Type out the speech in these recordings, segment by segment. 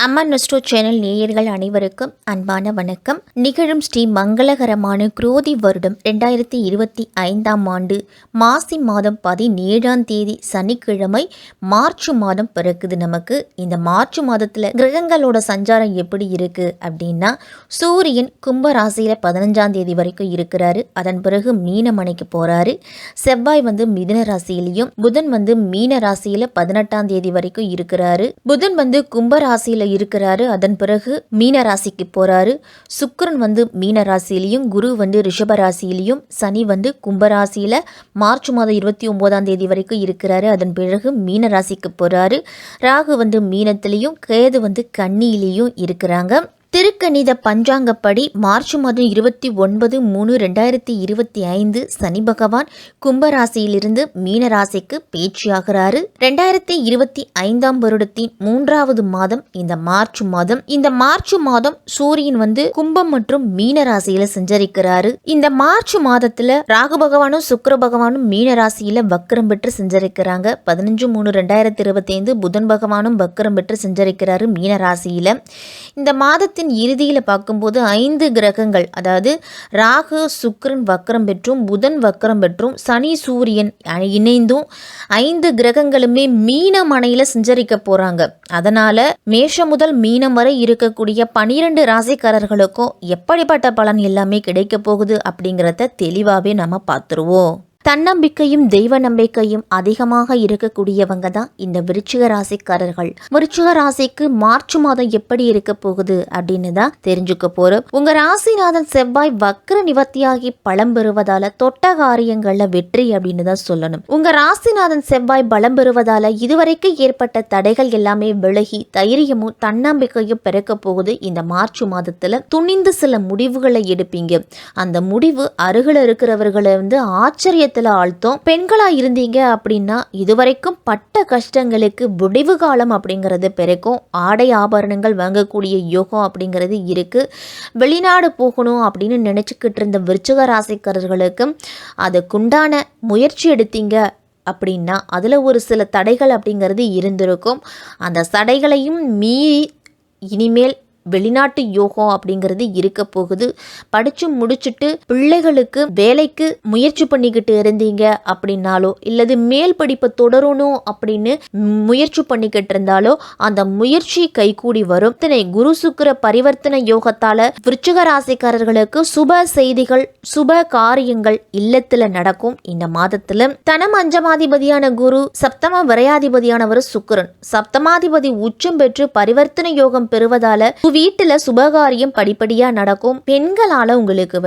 அம்மன் நஸ்டோ channel நேயர்கள் அனைவருக்கும் அன்பான வணக்கம். நிகழும் ஸ்ரீ மங்களகரமான குரோதி வருடம் 2025 ஆண்டு மாசி மாதம் 17ஆம் தேதி சனிக்கிழமை மார்ச் மாதம் பிறக்குது. நமக்கு இந்த மார்ச் மாதத்தில் கிரகங்களோட சஞ்சாரம் எப்படி இருக்கு அப்படின்னா, சூரியன் கும்ப ராசியில் 15ஆம் தேதி வரைக்கும் இருக்கிறாரு. அதன் பிறகு மீனமனைக்கு போறாரு. செவ்வாய் மிதுன ராசியிலையும், புதன் மீன ராசியில் 18ஆம் தேதி வரைக்கும் இருக்கிறாரு. புதன் கும்ப ராசியில் இருக்கிறாரு. அதன் பிறகு மீன ராசிக்கு போறாரு. சுக்கிரன் மீன ராசியிலையும், குரு ரிஷப ராசியிலையும், சனி கும்பராசியில மார்ச் மாதம் 29ஆம் தேதி வரைக்கும் இருக்கிறாரு. அதன் பிறகு மீன ராசிக்கு போறாரு. ராகு மீனத்திலையும், கேது கன்னியிலையும் இருக்கிறாங்க. திருக்கணித பஞ்சாங்கப்படி மார்ச் மாதம் 29/3/2025 சனி பகவான் கும்பராசியிலிருந்து மீனராசிக்கு பேச்சியாகிறாரு. 2025 வருடத்தின் 3வது மாதம் இந்த மார்ச் மாதம். இந்த மார்ச் மாதம் சூரியன் கும்பம் மற்றும் மீனராசியில சஞ்சரிக்கிறாரு. இந்த மார்ச் மாதத்துல ராகு பகவானும் சுக்கிர பகவானும் மீனராசியில வக்கரம் பெற்று சஞ்சரிக்கிறாங்க. 15/3/2025 புதன் பகவானும் வக்கரம் பெற்று சஞ்சரிக்கிறாரு மீனராசியில. இந்த மாதத்தின் இறுதியில் பார்க்கும்போது 5 கிரகங்கள், அதாவது ராகு சுக்கிரன் வக்கரம் பெற்றும், புதன் வக்கரம் பெற்றும், சனி சூரியன் இணைந்தும் 5 கிரகங்களுமே மீனமனையில சஞ்சரிக்க போறாங்க. அதனால மேஷம் முதல் மீனம் வரை இருக்கக்கூடிய 12 ராசிக்காரர்களுக்கும் எப்படிப்பட்ட பலன் எல்லாமே கிடைக்க போகுது அப்படிங்கிறத தெளிவாகவே நம்ம பார்த்துருவோம். தன்னம்பிக்கையும் தெய்வ நம்பிக்கையும் அதிகமாக இருக்கக்கூடியவங்க தான் இந்த விருச்சிக ராசிக்காரர்கள். விருச்சிக ராசிக்கு மார்ச் மாதம் எப்படி இருக்க போகுது அப்படின்னு தான் தெரிஞ்சுக்க போறோம். உங்க ராசிநாதன் செவ்வாய் வக்ர நிவர்த்தியாகி பலம் பெறுவதால தொட்ட காரியங்கள்ல வெற்றி அப்படின்னு தான் சொல்லணும். உங்க ராசிநாதன் செவ்வாய் பலம் பெறுவதால இதுவரைக்கும் ஏற்பட்ட தடைகள் எல்லாமே விலகி தைரியமும் தன்னம்பிக்கையும் பிறக்க போகுது. இந்த மார்ச் மாதத்துல துணிந்து சில முடிவுகளை எடுப்பீங்க. அந்த முடிவு அருகில் இருக்கிறவர்களை ஆச்சரிய ஆழ்த்தும். பெண்களா இருந்தீங்க அப்படின்னா இதுவரைக்கும் பட்ட கஷ்டங்களுக்கு முடிவு காலம் அப்படிங்கிறது பிறக்கும். ஆடை ஆபரணங்கள் வாங்கக்கூடிய யோகம் அப்படிங்கிறது இருக்கு. வெளிநாடு போகணும் அப்படின்னு நினைச்சுக்கிட்டு இருந்த விருச்சிக ராசிக்காரர்களுக்கு அதுக்குண்டான முயற்சி எடுத்தீங்க அப்படின்னா அதில் ஒரு சில தடைகள் அப்படிங்கிறது இருந்திருக்கும். அந்த தடைகளையும் மீறி இனிமேல் வெளிநாட்டு யோகம் அப்படிங்கிறது இருக்க போகுது. படிச்சு முடிச்சுட்டு பிள்ளைகளுக்கு வேலைக்கு முயற்சி பண்ணிக்கிட்டு இருந்தீங்க அப்படின்னாலோ, இல்லது மேல் படிப்பை தொடரணும் அப்படின்னு முயற்சி பண்ணிக்கிட்டு இருந்தாலோ அந்த முயற்சி கைகூடி வரும். குரு சுக்கிர பரிவர்த்தனை யோகத்தால விருச்சிக ராசிக்காரர்களுக்கு சுப செய்திகள், சுப காரியங்கள் இல்லத்துல நடக்கும். இந்த மாதத்துல தனம் அஞ்சமாதிபதியான குரு, சப்தம விரையாதிபதியானவர் சுக்கிரன், சப்தமாதிபதி உச்சம் பெற்று பரிவர்த்தனை யோகம் பெறுவதால வீட்டுல சுபகாரியம் படிப்படியா நடக்கும். பெண்களால உங்களுக்கு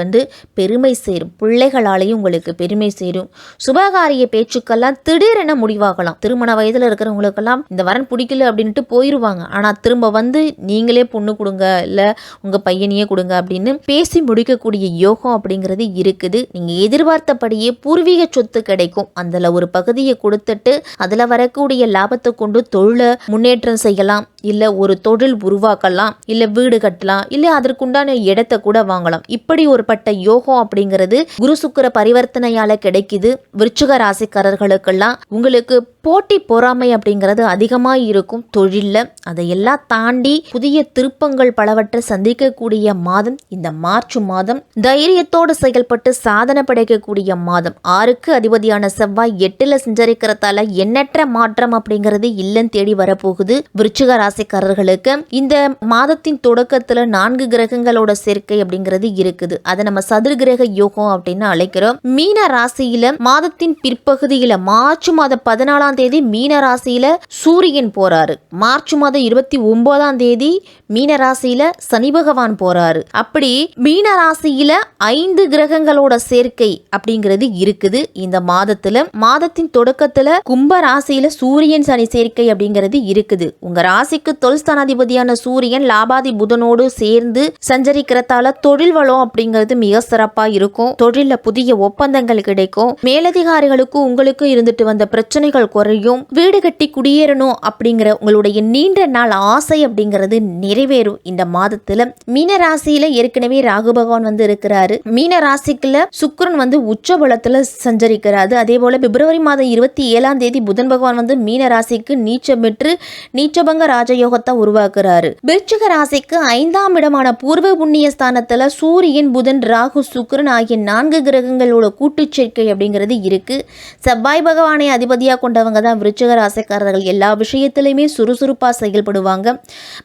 பெருமை சேரும், பிள்ளைகளாலையும் உங்களுக்கு பெருமை சேரும். சுபகாரிய பேச்சுக்கெல்லாம் திடீரென முடிவாகலாம். திருமண வயதுல இருக்கிறவங்களுக்கெல்லாம் இந்த வரன் பிடிக்கல அப்படின்ட்டு போயிருவாங்க. ஆனா திரும்ப நீங்களே பொண்ணு கொடுங்க, இல்ல உங்க பையனையே கொடுங்க அப்படின்னு பேசி முடிக்கக்கூடிய யோகம் அப்படிங்கிறது இருக்குது. நீங்க எதிர்பார்த்தபடியே பூர்வீக சொத்து கிடைக்கும். அதுல ஒரு பகுதியை கொடுத்துட்டு அதுல வரக்கூடிய லாபத்தை கொண்டு தொழிலை முன்னேற்றம் செய்யலாம், இல்ல ஒரு தொழில் உருவாக்கலாம், இல்ல வீடு கட்டலாம், இல்ல அதற்குண்டான இடத்தை கூட வாங்கலாம். இப்படி ஒரு பட்ட யோகம் அப்படிங்கிறது குரு சுக்கிர பரிவர்த்தனையால கிடைக்குது. விருச்சிக ராசிக்காரர்களுக்கெல்லாம் உங்களுக்கு போட்டி பொறாமை அப்படிங்கிறது அதிகமா இருக்கும் தொழில்ல. அதையெல்லாம் தாண்டி புதிய திருப்பங்கள் பலவற்றை சந்திக்கக்கூடிய மாதம் இந்த மார்ச் மாதம். தைரியத்தோடு செயல்பட்டு சாதனை படைக்கக்கூடிய மாதம். 6க்கு அதிபதியான செவ்வாய் 8ல சஞ்சரிக்கிறதால எண்ணற்ற மாற்றம் அப்படிங்கிறது இல்லம் தேடி வரப்போகுது விருச்சிக ராசிக்காரர்களுக்கு. இந்த மாதத்தின் தொடக்கத்துல 4 கிரகங்களோட சேர்க்கை அப்படிங்கிறது இருக்குது. அதை நம்ம சதுர கிரக யோகம் அப்படின்னு அழைக்கிறோம். மீன ராசியில மாதத்தின் பிற்பகுதியில மார்ச் மாதம் 14ஆம் தேதி மீன ராசியில சூரியன் போறாரு. மார்ச் மாதம் 29ஆம் தேதி மீன ராசியில சனி பகவான் போறாரு. அப்படி மீன ராசியில 5 கிரகங்களோட சேர்க்கை அப்படிங்கிறது இருக்குது. இந்த மாதத்துல மாதத்தின் தொடக்கத்துல கும்ப ராசியில சூரியன் சனி சேர்க்கை அப்படிங்கிறது இருக்குது. உங்க ராசிக்கு தொல்ஸ்தானாதிபதியான சூரியன் லாபா லாபாதி புதனோடு சேர்ந்து சஞ்சரிக்கிறதால தொழில் வளம் அப்படிங்கிறது மிக சிறப்பா இருக்கும். தொழில புதிய ஒப்பந்தங்கள் கிடைக்கும். மேலதிகாரிகளுக்கும் உங்களுக்கும் இருந்துட்டு வந்த பிரச்சனைகள் குறையும். வீடு கட்டி குடியேறணும் அப்படிங்கிற உங்களுடைய நீண்ட நாள் ஆசை அப்படிங்கிறது நிறைவேறும். இந்த மாதத்துல மீன ராசியில ஏற்கனவே ராகு பகவான் வந்து இருக்கிறாரு. மீன ராசிக்குள்ள சுக்கிரன் வந்து உச்ச பலத்துல சஞ்சரிக்கிறாரு. அதே போல பிப்ரவரி மாதம் 27ஆம் தேதி புதன் பகவான் வந்து மீன ராசிக்கு நீச்சம் பெற்று நீச்சபங்க ராஜயோகத்தை உருவாக்குறாரு. விருச்சிக ராசிக்கு 5ஆம் இடமான பூர்வ புண்ணிய ஸ்தானத்துல சூரியன், புதன், ராகு, சுக்கிரன் ஆகிய 4 கிரகங்களோட கூட்டு சேர்க்கை அப்படிங்கிறது இருக்கு. செவ்வாய் பகவானை அதிபதியா கொண்டவங்க தான் விருச்சிக ராசிக்காரர்கள். எல்லா விஷயத்திலுமே சுறுசுறுப்பா செயல்படுவாங்க.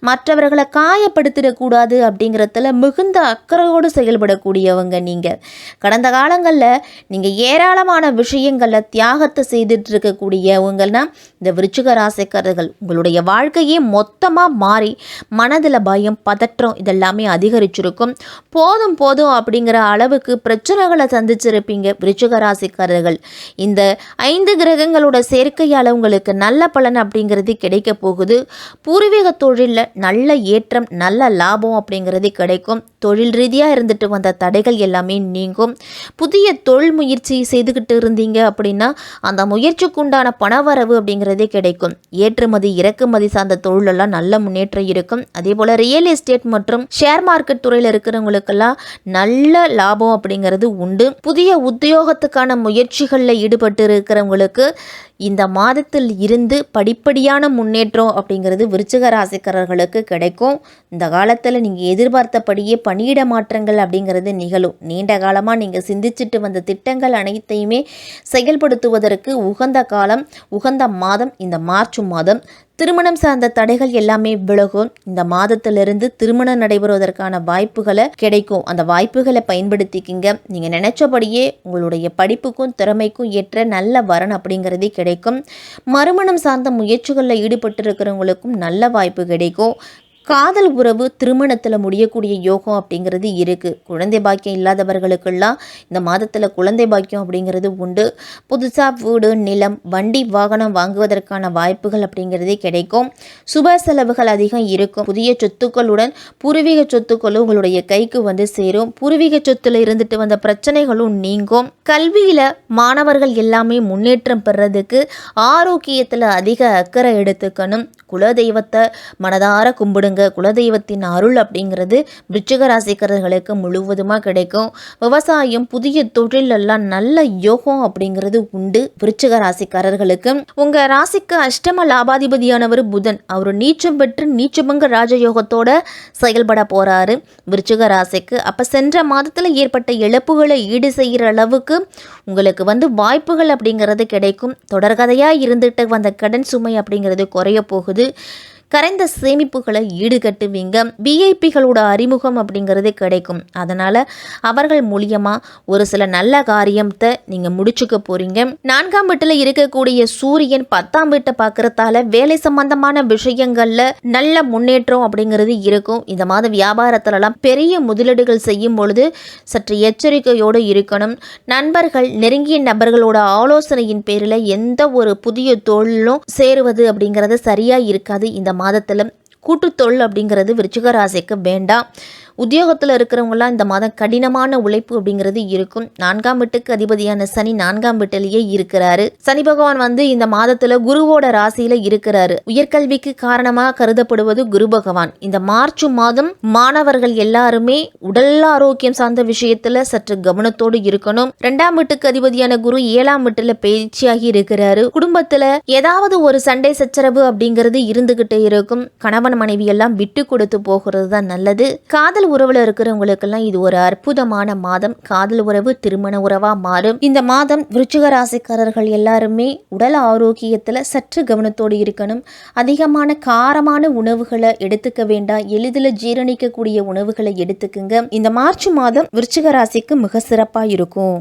மற்றவர்களை காயப்படுத்திடக்கூடாது அப்படிங்கிறதுல மிகுந்த அக்கறையோடு செயல்படக்கூடியவங்க நீங்க. கடந்த காலங்களில் நீங்க ஏராளமான விஷயங்கள்ல தியாகத்தை செய்துட்டு இருக்கக்கூடியவங்கன்னா இந்த விருச்சிக ராசிக்காரர்கள். உங்களுடைய வாழ்க்கையே மொத்தமா மாறி மனதில் பயம், பதற்றம் இதெல்லாமே அதிகரிச்சிருக்கும். போதும் போதும் அப்படிங்கிற அளவுக்கு பிரச்சனைகளை சந்திச்சிருப்பீங்க விருச்சிக ராசிக்காரர்கள். இந்த 5 கிரகங்களோட சேர்க்கையால் உங்களுக்கு நல்ல பலன் அப்படிங்கிறது கிடைக்க போகுது. பூர்வீக தொழிலில் நல்ல ஏற்றம், நல்ல லாபம் அப்படிங்கிறது கிடைக்கும். தொழில் ரீதியாக இருந்துட்டு வந்த தடைகள் எல்லாமே நீங்கும். புதிய தொழில் முயற்சி செய்துக்கிட்டு இருந்தீங்க அப்படின்னா அந்த முயற்சிக்கு உண்டான பணவரவு அப்படிங்கிறதே கிடைக்கும். ஏற்றுமதி இறக்குமதி சார்ந்த தொழிலெல்லாம் நல்ல முன்னேற்றம் இருக்கும். அதே போல் ரியல் எஸ்டேட் மற்றும் ஷேர் மார்க்கெட் துறையில் இருக்கிறவங்களுக்கெல்லாம் நல்ல லாபம் அப்படிங்கிறது உண்டு. புதிய உத்தியோகத்துக்கான முயற்சிகளில் ஈடுபட்டு இருக்கிறவங்களுக்கு இந்த மாதத்தில் இருந்து படிப்படியான முன்னேற்றம் அப்படிங்கிறது விருச்சிக ராசிக்காரர்களுக்கு கிடைக்கும். இந்த காலத்தில் நீங்கள் எதிர்பார்த்தபடியே பணியிட மாற்றங்கள் அப்படிங்கிறது நிகழும். நீண்ட காலமாக நீங்கள் சிந்திச்சுட்டு வந்த திட்டங்கள் அனைத்தையுமே செயல்படுத்துவதற்கு உகந்த காலம், உகந்த மாதம் இந்த மார்ச் மாதம். திருமணம் சார்ந்த தடைகள் எல்லாமே விலகும். இந்த மாதத்திலிருந்து திருமணம் நடைபெறுவதற்கான வாய்ப்புகளை கிடைக்கும். அந்த வாய்ப்புகளை பயன்படுத்திக்கிங்க. நீங்கள் நினைச்சபடியே உங்களுடைய படிப்புக்கும் திறமைக்கும் ஏற்ற நல்ல வரன் அப்படிங்கிறதே கிடைக்கும். மறுமணம் சார்ந்த முயற்சிகளில் ஈடுபட்டு இருக்கிறவங்களுக்கும் நல்ல வாய்ப்பு கிடைக்கும். காதல் உறவு திருமணத்தில் முடியக்கூடிய யோகம் அப்படிங்கிறது இருக்குது. குழந்தை பாக்கியம் இல்லாதவர்களுக்கெல்லாம் இந்த மாதத்தில் குழந்தை பாக்கியம் அப்படிங்கிறது உண்டு. புதுசாக வீடு, நிலம், வண்டி, வாகனம் வாங்குவதற்கான வாய்ப்புகள் அப்படிங்கிறதே கிடைக்கும். சுப செலவுகள் அதிகம் இருக்கும். புதிய சொத்துக்களுடன் பூர்வீக சொத்துக்களும் உங்களுடைய கைக்கு வந்து சேரும். பூர்வீக சொத்துல இருந்துட்டு வந்த பிரச்சனைகளும் நீங்கும். கல்வியில் மாணவர்கள் எல்லாமே முன்னேற்றம் பெறதுக்கு ஆரோக்கியத்தில் அதிக அக்கறை எடுத்துக்கணும். குலதெய்வத்தை மனதார கும்பிடுங்க. குலதெய்வத்தின் அருள் அப்படிங்கிறது விருச்சிக ராசிக்காரர்களுக்கு முழுவதுமாக கிடைக்கும். விவசாயம், புதிய தொழில் எல்லாம் நல்ல யோகம் அப்படிங்கிறது உண்டு விருச்சிக ராசிக்காரர்களுக்கு. உங்க ராசிக்கு அஷ்டம லாபாதிபதியானவர் புதன். அவர் நீச்சம் பெற்று நீச்சபங்க ராஜயோகத்தோட செயல்பட போறாரு விருச்சிக ராசிக்கு. அப்ப சென்ற மாதத்துல ஏற்பட்ட இழப்புகளை ஈடு செய்கிற அளவுக்கு உங்களுக்கு வந்து வாய்ப்புகள் அப்படிங்கிறது கிடைக்கும். தொடர்கதையா இருந்துட்டு வந்த கடன் சுமை அப்படிங்கிறது குறைய போகுது. கரைந்த சேமிப்புகளை ஈடுகட்டுவீங்க. விஐபிகளோட அறிமுகம் அப்படிங்கிறது கிடைக்கும். அதனால் அவர்கள் மூலியமாக ஒரு சில நல்ல காரியத்தை நீங்கள் முடிச்சுக்க போகிறீங்க. 4ஆம் வீட்டில் இருக்கக்கூடிய சூரியன் 10ஆம் வீட்டை பார்க்குறதால வேலை சம்பந்தமான விஷயங்களில் நல்ல முன்னேற்றம் அப்படிங்கிறது இருக்கும். இந்த மாதம் வியாபாரத்திலலாம் பெரிய முதலீடுகள் செய்யும் பொழுது சற்று எச்சரிக்கையோடு இருக்கணும். நண்பர்கள், நெருங்கிய நபர்களோட ஆலோசனையின் பேரில் எந்த ஒரு புதிய தொழிலும் சேருவது அப்படிங்கிறது சரியாக இருக்காது. இந்த மாதத்தில் கூட்டுத்தொழில் அப்படிங்கிறது விருச்சிக ராசிக்கு வேண்டாம். உத்தியோகத்தில் இருக்கிறவங்களாம் இந்த மாதம் கடினமான உழைப்பு அப்படிங்கிறது இருக்கும். 4ஆம் வீட்டுக்கு அதிபதியான சனி 4ஆம் வீட்டிலேயே இருக்கிறாரு. சனி பகவான் வந்து இந்த மாதத்தில் குருவோட ராசியில இருக்கிறாரு. உயர்கல்விக்கு காரணமாக கருதப்படுவது குரு பகவான். இந்த மார்ச் மாதம் மாணவர்கள் எல்லாருமே உடல் ஆரோக்கியம் சார்ந்த விஷயத்துல சற்று கவனத்தோடு இருக்கணும். 2ஆம் வீட்டுக்கு அதிபதியான குரு 7ஆம் வீட்டுல பயிற்சியாகி இருக்கிறாரு. குடும்பத்துல ஏதாவது ஒரு சண்டை சச்சரவு அப்படிங்கிறது இருந்துகிட்டே இருக்கும். கணவன் மனைவி எல்லாம் விட்டு கொடுத்து போகிறது தான் நல்லது. காதல் உறவுல இருக்கிறவங்களுக்கெல்லாம் இது ஒரு அற்புதமான மாதம். காதல் உறவு திருமண உறவா மாறும். இந்த மாதம் விருச்சிக ராசிக்காரர்கள் எல்லாருமே உடல் ஆரோக்கியத்துல சற்று கவனத்தோடு இருக்கணும். அதிகமான காரமான உணவுகளை எடுத்துக்க வேண்டாம். எளிதில் ஜீரணிக்கக்கூடிய உணவுகளை எடுத்துக்குங்க. இந்த மார்ச் மாதம் விருச்சிக ராசிக்கு மிக சிறப்பா இருக்கும்.